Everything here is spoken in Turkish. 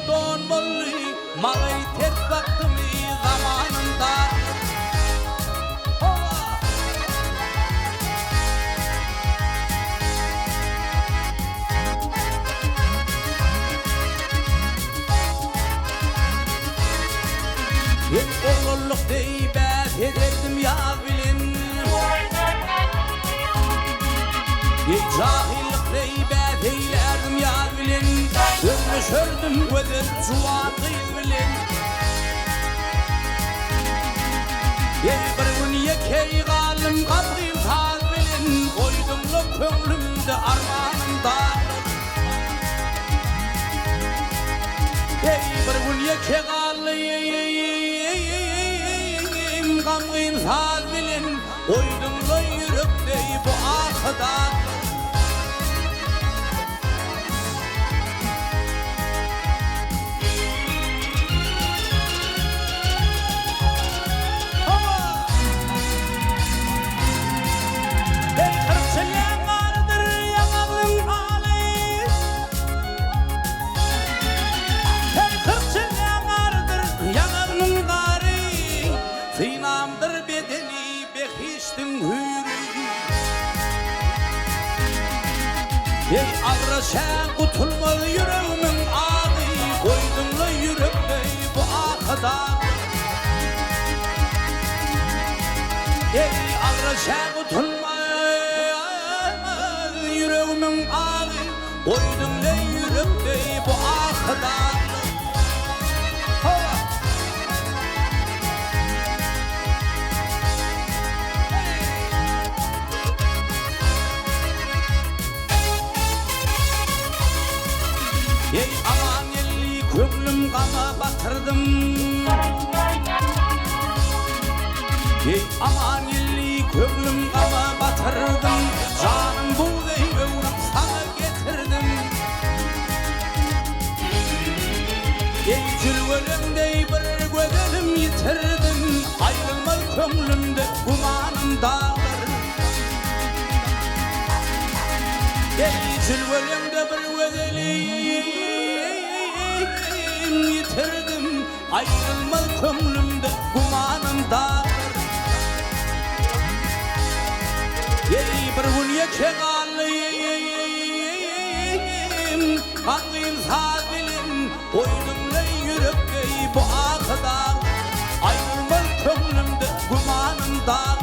donmalı, mağayı tek baktım zamanında. Hep oğulluk deybet ederdim ya bilin. Cahillik deybet eylerdim ya bilin. Ölmüşördüm göder çuvat bilin. Bir gün yekey kalım kabriyim taz bilin. Koydumlu köngülümde armağanımda. Bir gün yekey kalım kabriyim taz bilin. Koydumlu yürekte bu ahıda. Sinamdır bedeni behiştin hürü. Ey ağrı sen kutulmalı yüreğimin adı. Koydumlu yürekte bu ahıda. Ey ağrı sen kutulmalı yüreğimin adı. Koydumlu yürekte bu ahıda. Ey aman elli köklüm gama batırdım. Ey aman elli köklüm gama batırdım. Canım bu dey ömrüm sana getirdim. Ey cülvelimdey bir gödelim yitirdim. Ayrılmaz kömlümde gumanım dağlar. Ey cülvelimde bir gödelim yitirdim, ayrılmaz kömlümde gumanım dağlar. Ey bir gün yeke kalıyım, kalıyım saz bilim. Koydumlu yürekte bu ahıda. Ayrılmaz kömlümde gumanım dağlar.